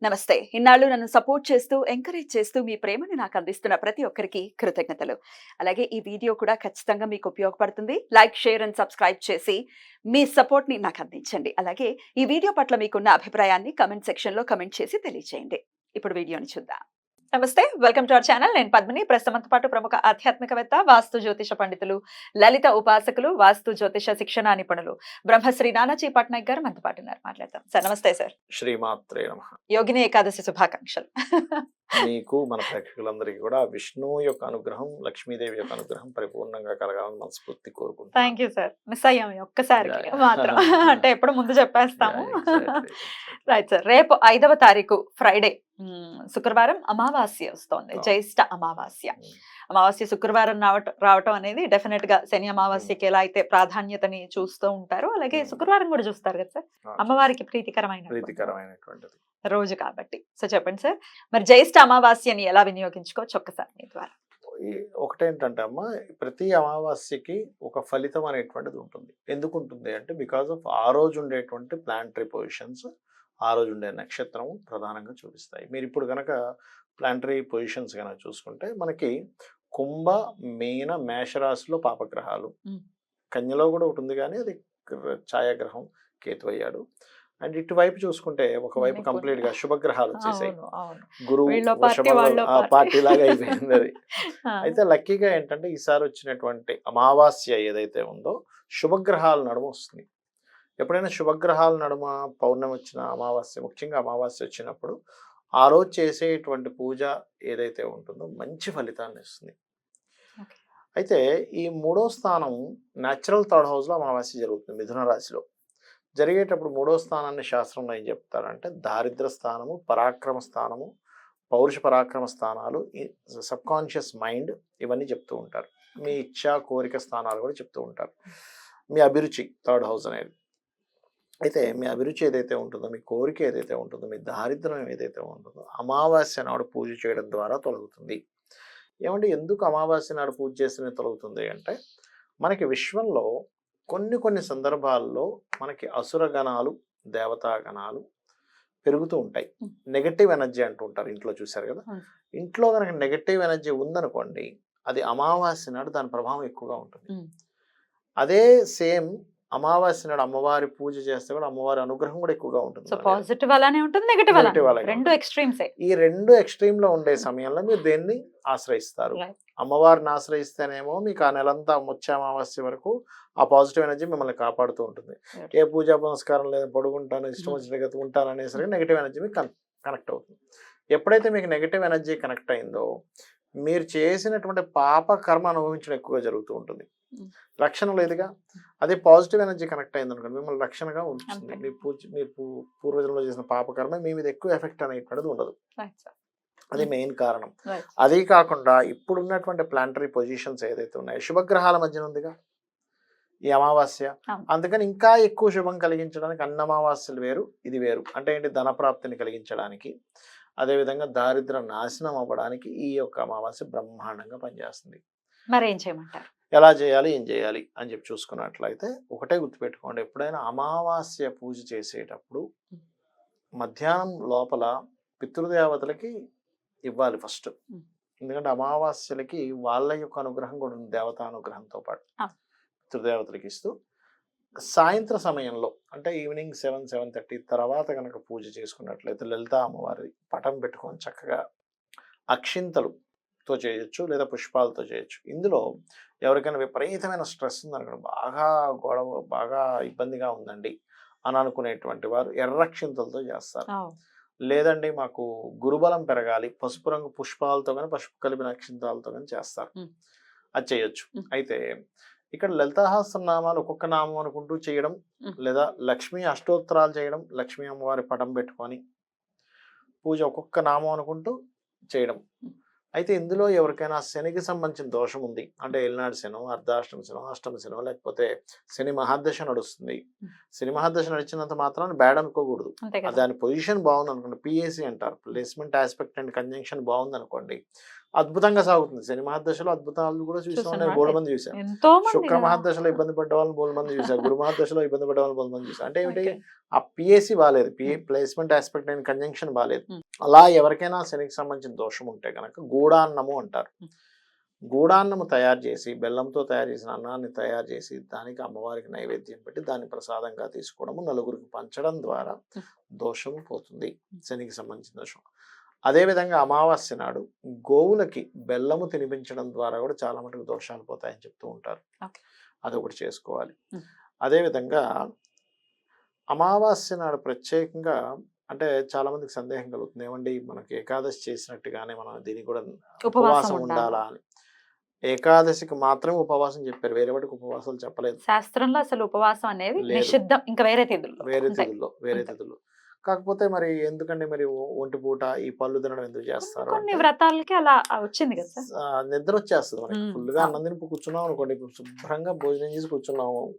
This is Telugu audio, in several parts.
నమస్తే. ఇన్నాళ్ళు నన్ను సపోర్ట్ చేస్తూ, ఎంకరేజ్ చేస్తూ మీ ప్రేమని నాకు అందిస్తున్న ప్రతి ఒక్కరికి కృతజ్ఞతలు. అలాగే ఈ వీడియో కూడా ఖచ్చితంగా మీకు ఉపయోగపడుతుంది. లైక్, షేర్ అండ్ సబ్స్క్రైబ్ చేసి మీ సపోర్ట్‌ని నాకు అందించండి. అలాగే ఈ వీడియో పట్ల మీకున్న అభిప్రాయాన్ని కామెంట్ సెక్షన్‌లో కామెంట్ చేసి తెలియజేయండి. ఇప్పుడు వీడియోని చూద్దాం. నమస్తే. Welcome to our channel. నేను పద్మిని. ప్రస్తుతంతో పాటు ప్రముఖ ఆధ్యాత్మికవేత్త, వాస్తు జ్యోతిష పండితులు, లలిత ఉపాసకులు, వాస్తు జ్యోతిష శిక్షణా నిపుణులు బ్రహ్మశ్రీ నానాజీ పట్నాయక్ గారు మనతో పాటు ఉన్నారు. మాట్లాడదాం. సార్ నమస్తే సార్. శ్రీమాత్రే నమః. యోగిని ఏకాదశి శుభాకాంక్షలు. మీకు మన ప్రేక్షకులందరికీ కూడా విష్ణువు యొక్క అనుగ్రహం, లక్ష్మీదేవి యొక్క అనుగ్రహం పరిపూర్ణంగా కలగాలని మనస్ఫూర్తి కోరుకుంటున్నాను. Thank you sir. మిస్ అయ్యాము ఈ ఒక్కసారికి మాత్రం. అంటే ఎప్పుడు ముందు చెప్పేస్తాము. Right sir. రేపు 5వ తారీఖు ఫ్రైడే, శుక్రవారం అమావాస్య వస్తోంది. జ్యేష్ఠ అమావాస్య. అమావాస్య శుక్రవారం రావటం అనేది డెఫినెట్ గా శని అమావాస్యకి ఎలా అయితే ప్రాధాన్యతని చూస్తూ ఉంటారో, అలాగే శుక్రవారం కూడా చూస్తారు కదా సార్. అమ్మవారికి ప్రీతికరమైనటువంటిది రోజు కాబట్టి. సో చెప్పండి సార్, మరి జ్యేష్ఠ అమావాస్యని ఎలా వినియోగించుకోవచ్చు ఒక్కసారి మీ ద్వారా. ఒకటేంటంటే అమ్మ, ప్రతి అమావాస్యకి ఒక ఫలితం అనేటువంటిది ఉంటుంది. ఎందుకు ఉంటుంది అంటే బికాస్ ఆఫ్ ఆ రోజు ఉండేటువంటి ప్లానటరీ పొజిషన్స్, ఆ రోజు ఉండే నక్షత్రం ప్రధానంగా చూపిస్తాయి. మీరు ఇప్పుడు కనుక ప్లానటరీ పొజిషన్స్ కనుక చూసుకుంటే మనకి కుంభ, మీన, మేషరాశిలో పాపగ్రహాలు, కన్యలో కూడా ఒకటి ఉంది కానీ అది ఛాయాగ్రహం కేతు అయ్యాడు. అండ్ ఇటువైపు చూసుకుంటే ఒకవైపు కంప్లీట్ గా శుభగ్రహాలు వచ్చేసాయి. గురువు పార్టీ లాగా అయిపోయింది అది. అయితే లక్కీగా ఏంటంటే ఈసారి వచ్చినటువంటి అమావాస్య ఏదైతే ఉందో శుభగ్రహాల నడుమ వస్తుంది. ఎప్పుడైనా శుభగ్రహాల నడుమ పౌర్ణమి వచ్చిన అమావాస్య, ముఖ్యంగా అమావాస్య వచ్చినప్పుడు ఆ రోజు చేసేటువంటి పూజ ఏదైతే ఉంటుందో మంచి ఫలితాన్ని ఇస్తుంది. అయితే ఈ 3వ స్థానం న్యాచురల్ థర్డ్ హౌస్లో అమావాస్య జరుగుతుంది. మిథున రాశిలో జరిగేటప్పుడు 3వ స్థానాన్ని శాస్త్రంలో ఏం చెప్తారంటే దారిద్ర స్థానము, పరాక్రమ స్థానము, పౌరుష పరాక్రమ స్థానాలు, సబ్ కాన్షియస్ మైండ్, ఇవన్నీ చెప్తూ ఉంటారు. మీ ఇచ్ఛా కోరిక స్థానాలు కూడా చెప్తూ ఉంటారు. మీ అభిరుచి థర్డ్ హౌస్ అనేది. అయితే మీ అభిరుచి ఏదైతే ఉంటుందో, మీ కోరిక ఏదైతే ఉంటుందో, మీ దారిద్ర్యం ఏదైతే ఉంటుందో అమావాస్య నాడు పూజ చేయడం ద్వారా తొలగుతుంది. ఏమంటే ఎందుకు అమావాస్య నాడు పూజ చేస్తేనే తొలగుతుంది అంటే, మనకి విశ్వంలో కొన్ని సందర్భాల్లో మనకి అసురగణాలు, దేవతాగణాలు పెరుగుతూ ఉంటాయి. నెగటివ్ ఎనర్జీ అంటూ ఉంటారు. ఇంట్లో చూశారు కదా, ఇంట్లో కనుక నెగటివ్ ఎనర్జీ ఉందనుకోండి, అది అమావాస్య నాడు దాని ప్రభావం ఎక్కువగా ఉంటుంది. అదే సేమ్ అమావాస్య నాడు అమ్మవారి పూజ చేస్తే కూడా అమ్మవారి అనుగ్రహం కూడా ఎక్కువగా ఉంటుంది. పాజిటివ్ అలానే ఉంటుంది, నెగటివ్ అలానే. రెండు ఎక్స్ట్రీమ్స్. ఈ రెండు ఎక్స్ట్రీమ్ లో ఉండే సమయంలో మీరు దేన్ని ఆశ్రయిస్తారు? అమ్మవారిని ఆశ్రయిస్తేనేమో మీకు ఆ నెలంతా వచ్చే అమావాస్య వరకు ఆ పాజిటివ్ ఎనర్జీ మిమ్మల్ని కాపాడుతూ ఉంటుంది. ఏ పూజా పునస్కారం లేదా పడుకుంటాను, ఇష్టం వచ్చిన ఉంటాను అనేసరికి నెగటివ్ ఎనర్జీ మీకు కనెక్ట్ అవుతుంది. ఎప్పుడైతే మీకు నెగటివ్ ఎనర్జీ కనెక్ట్ అయిందో మీరు చేసినటువంటి పాప కర్మ అనుభవించడం ఎక్కువగా జరుగుతూ ఉంటుంది. రక్షణ లేదుగా. అదే పాజిటివ్ ఎనర్జీ కనెక్ట్ అయింది అనుకోండి, మిమ్మల్ని రక్షణగా ఉంచుతుంది. మీరు పూర్వజంలో చేసిన పాపకర్మ మీ మీద ఎక్కువ ఎఫెక్ట్ అనేటువంటిది ఉండదు. అది మెయిన్ కారణం. అదే కాకుండా ఇప్పుడు ఉన్నటువంటి ప్లానటరీ పొజిషన్స్ ఏదైతే ఉన్నాయో శుభగ్రహాల మధ్యన ఉందిగా ఈ అమావాస్య. అందుకని ఇంకా ఎక్కువ శుభం కలిగించడానికి అన్న అమావాస్యలు వేరు, ఇది వేరు. అంటే ఏంటి? ధనప్రాప్తిని కలిగించడానికి, అదేవిధంగా దారిద్ర నాశనం అవ్వడానికి ఈ యొక్క అమావాస్య బ్రహ్మాండంగా పనిచేస్తుంది. మరి ఏం చేయమంటారు? ఎలా చేయాలి, ఏం చేయాలి అని చెప్పి చూసుకున్నట్లయితే ఒకటే గుర్తుపెట్టుకోండి, ఎప్పుడైనా అమావాస్య పూజ చేసేటప్పుడు మధ్యాహ్నం లోపల పితృదేవతలకి ఇవ్వాలి ఫస్ట్. ఎందుకంటే అమావాస్యలకి వాళ్ళ యొక్క అనుగ్రహం కూడా ఉంది, దేవతా అనుగ్రహంతో పాటు పితృదేవతలకి ఇస్తూ సాయంత్ర సమయంలో అంటే ఈవినింగ్ 7-7:30 తర్వాత కనుక పూజ చేసుకున్నట్లయితే లలితా అమ్మవారి పటం పెట్టుకొని చక్కగా అక్షింతలుతో చేయొచ్చు లేదా పుష్పాలతో చేయొచ్చు. ఇందులో ఎవరికైనా విపరీతమైన స్ట్రెస్ ఉందనుకోండి, బాగా గొడవ, బాగా ఇబ్బందిగా ఉందండి అని అనుకునేటువంటి వారు ఎర్రక్షింతలతో చేస్తారు. లేదండి మాకు గురుబలం పెరగాలి, పసుపు రంగు పుష్పాలతో కానీ పసుపు కలిపిన అక్షింతాలతో కానీ చేస్తారు. అది చేయొచ్చు. అయితే ఇక్కడ లలితాసహస్రనామాలు ఒక్కొక్క నామం అనుకుంటూ చేయడం, లేదా లక్ష్మీ అష్టోత్తరాలు చేయడం, లక్ష్మీ అమ్మవారి పటం పెట్టుకొని పూజ ఒక్కొక్క నామం అనుకుంటూ చేయడం. అయితే ఇందులో ఎవరికైనా శనికి సంబంధించిన దోషం ఉంది అంటే ఏలినాడు శనం, అర్ధాష్టమ శనం, అష్టమ శనం, లేకపోతే శని మహాదశ నడుస్తుంది. శని మహాదశ నడిచినంత మాత్రాన్ని బ్యాడ్ అనుకోకూడదు. దాని పొజిషన్ బాగుంది అనుకోండి, పిఏసి అంటారు, ప్లేస్మెంట్ ఆస్పెక్ట్ అండ్ కంజంక్షన్ బాగుంది అనుకోండి, అద్భుతంగా సాగుతుంది. శని మహర్దశలో అద్భుతాలు కూడా చూసాం. చూసాను నేను అంటే బోలెడు మంది చూశాను. ఎంతో మంది శుక్ర కదా. మహర్దశలో ఇబ్బంది పడ్డ వాళ్ళని బోలెడు మంది చూశాను. గురు మహర్దశలో ఇబ్బంది పడ్డ వాళ్ళని బోలెడు మంది చూశాను. అంటే ఏమిటి, ఓకే. ఆ పిఎస్సి బాలేదు, Hmm. ప్లేస్మెంట్ ఆస్పెక్ట్ అయిన కంజంక్షన్ బాలేదు. Hmm. అలా ఎవరికైనా శనికి సంబంధించిన దోషం ఉంటే కనుక గూడాన్నము అంటారు. Hmm. గూడాన్నము తయారు చేసి, బెల్లంతో తయారు చేసిన అన్నాన్ని తయారు చేసి దానికి అమ్మవారికి నైవేద్యం పెట్టి దాన్ని ప్రసాదంగా తీసుకోవడము, నలుగురికి పంచడం ద్వారా దోషము పోతుంది, శనికి సంబంధించిన దోషం. అదేవిధంగా అమావాస్య నాడు గోవులకి బెల్లము తినిపించడం ద్వారా కూడా చాలా మటుకు దోషాలు పోతాయని చెప్తూ ఉంటారు. Okay. అదొకటి చేసుకోవాలి. Hmm. అదేవిధంగా అమావాస్య నాడు ప్రత్యేకంగా అంటే చాలా మందికి సందేహం కలుగుతుంది, ఏమండి మనకి ఏకాదశి చేసినట్టుగానే మనం దీనికి కూడా ఉపవాసం ఉండాలా అని. ఏకాదశికి మాత్రమే ఉపవాసం చెప్పారు, వేరే వాటికి ఉపవాసాలు చెప్పలేదు. శాస్త్రంలో అసలు ఉపవాసం అనేది లేదు. నిషిద్ధం. ఇంకా వేరే తిథుల్లో వేరే ఉంటాయి. వేరే అంతే. తిథుల్లో. కాకపోతే మరి ఎందుకండి మరి ఒంటి పూట ఈ పళ్ళు తినడం ఎందుకు చేస్తారు కొన్ని అంటే, వ్రతాలకి అలా వచ్చింది కదా సార్. నిద్ర వచ్చేస్తుంది మనకి. మ్మ్. ఫుల్గా అన్నం తిని కూర్చున్నాం అనుకోండి, ఇప్పుడు శుభ్రంగా భోజనం చేసి కూర్చున్నాము,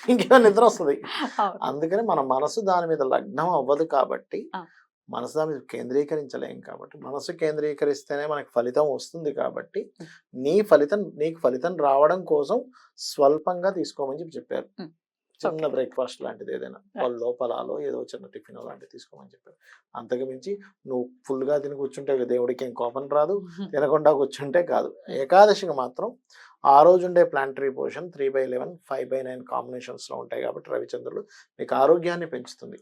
ఇంకేదో నిద్ర వస్తుంది. అవును. అందుకని మన మనసు దాని మీద లగ్నం అవ్వదు కాబట్టి, ఆ. మనసు దాని మీద కేంద్రీకరించలేం కాబట్టి, మనసు కేంద్రీకరిస్తేనే మనకి ఫలితం వస్తుంది కాబట్టి, నీకు ఫలితం రావడం కోసం స్వల్పంగా తీసుకోమని చెప్పారు. మ్మ్. చిన్న Okay. బ్రేక్ఫాస్ట్ లాంటిది ఏదైనా పళ్ళో పొలాలో ఏదో చిన్న టిఫిన్ లాంటిది తీసుకోమని చెప్పారు. అంతకు మించి నువ్వు ఫుల్గా తిని కూర్చుంటే దేవుడికి ఏం కోపం రాదు, తినకుండా కూర్చుంటే కాదు. ఏకాదశికి మాత్రం ఆ రోజు ఉండే ప్లాంటరీ పొజిషన్ 3/11, 5/9 కాంబినేషన్స్లో ఉంటాయి కాబట్టి రవిచంద్రుడు మీకు ఆరోగ్యాన్ని పెంచుతుంది.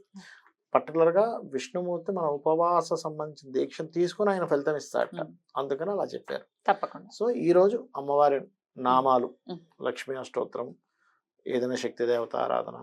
పర్టికులర్గా విష్ణుమూర్తి మన ఉపవాస సంబంధించిన దీక్షను తీసుకుని ఆయన ఫలితం ఇస్తాడట. అందుకని అలా చెప్పారు. తప్పకుండా. సో ఈరోజు అమ్మవారి నామాలు, మ్మ్. లక్ష్మీ అష్టోత్తరం, ఏదైనా శక్తి దేవత ఆరాధన,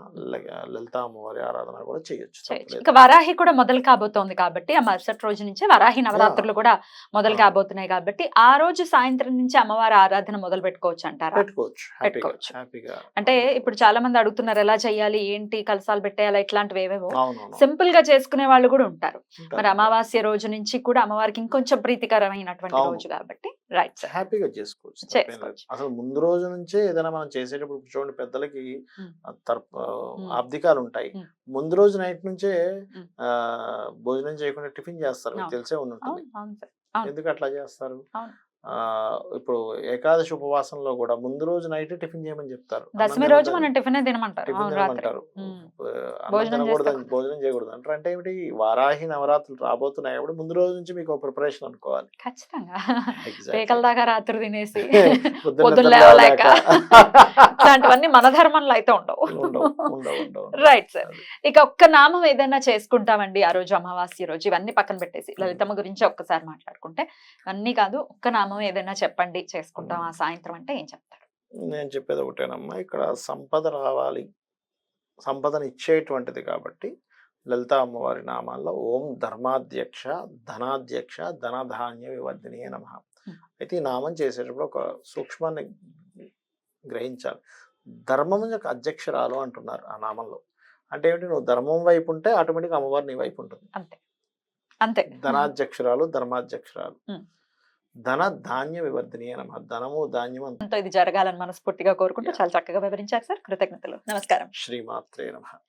లలిత అమ్మవారి ఆరాధన కూడా చేయొచ్చు. చేయొచ్చు. ఇంకా వరాహి కూడా మొదలు కాబోతోంది కాబట్టి ఆ మరుసటి రోజు నుంచే వరాహి నవరాత్రులు కూడా మొదలు కాబోతున్నాయి కాబట్టి ఆ రోజు సాయంత్రం నుంచి అమ్మవారి ఆరాధన మొదలు పెట్టుకోవచ్చు అంటారా? పెట్టుకోవచ్చు. పెట్టుకోవచ్చు. హ్యాపీగా. అంటే ఇప్పుడు చాలా మంది అడుగుతున్నారు ఎలా చేయాలి, ఏంటి, కలసాలు పెట్టేయాలా, ఇట్లాంటివి ఏవేవో అవునవును. సింపుల్ గా చేసుకునే వాళ్ళు కూడా ఉంటారు. ఉంటారు. మరి అమావాస్య రోజు నుంచి కూడా అమ్మవారికి ఇంకొంచెం ప్రీతికరమైనటువంటి అవును. రోజు కాబట్టి రైట్ సార్ హ్యాపీగా చేసుకోవచ్చు. తప్పేం లేదు. చేసుకోవచ్చు. అసలు ముందు రోజు నుంచే ఏదైనా మనం చేసేటప్పుడు చూడండి, పెద్దలకి మ్మ్. ఆబ్దికాలు ఉంటాయి. మ్మ్. ముందు రోజు నైట్ నుంచే మ్మ్. భోజనం చేయకుండా టిఫిన్ చేస్తారు, మీకు అవును. తెలిసే ఉంటుంది. అవును అవును సార్. అవును. ఎందుకు అట్లా చేస్తారు? అవును. ఇప్పుడు ఏకాదశి ఉపవాసంలో కూడా ముందు రోజు నైట్ టిఫిన్ చేయమని చెప్తారు. దశమి రోజు మనం టిఫిన్ తినమంటారు. టిఫిన్ అవును, రాత్రి తినమంటారు. మ్మ్. అన్నం భోజనం తినకూడదు, చేస్తాం. భోజనం చేయకూడదు అంటారు. అంటే ఏమిటి, వారాహి నవరాత్రులు రాబోతున్నాయి కాబట్టి ముందు రోజు నుంచి మీకు ప్రిపరేషన్ అనుకోవాలి. ఖచ్చితంగా Exactly. పేకల దాకా రాత్రి తినేసి పొద్దున్న పొద్దున్న నిద్ర లేవలేక లేవలేక. ఇట్లాంటివన్నీ మన ధర్మంలో అయితే ఉండవు. ఉండవు, ఉండవు, ఉండవు. Right sir. అది. ఇక ఒక్క నామం ఏదైనా చేసుకుంటామండి ఆ రోజు అమావాస్య రోజు, ఇవన్నీ పక్కన పెట్టేసి లలితమ్మ గురించి ఒక్కసారి మాట్లాడుకుంటే, అన్నీ కాదు ఒక్క నామం ఏదైనా చెప్పండి చేసుకుంటాం ఆ సాయంత్రం అంటే ఏం చెప్తారు? నేను చెప్పేది ఒకటేనమ్మా, ఇక్కడ సంపద రావాలి, సంపదను ఇచ్చేటువంటిది కాబట్టి లలిత అమ్మవారి నామాల్లో ఓం ధర్మాధ్యక్ష ధనాధ్యక్ష ధనధాన్య వివర్ధిని నమః. అయితే ఈ నామం చేసేటప్పుడు ఒక సూక్ష్మాన్ని గ్రహించాలి. ధర్మం యొక్క అధ్యక్షరాలు అంటున్నారు ఆ నామంలో. అంటే ఏమిటి, నువ్వు ధర్మం వైపు ఉంటే ఆటోమేటిక్ అమ్మవారు నీ వైపు ఉంటుంది. అంతే అంతే. ధనాధ్యక్షరాలు, ధర్మాధ్యక్షరాలు, ఉమ్. ధన ధాన్య వివర్ధిని నమః. ధనము ధాన్యం ఇది జరగాలని మనస్ఫూర్తిగా కోరుకుంటూ చాలా చక్కగా వివరించారు సార్. కృతజ్ఞతలు. నమస్కారం. శ్రీమాత్రే నమః.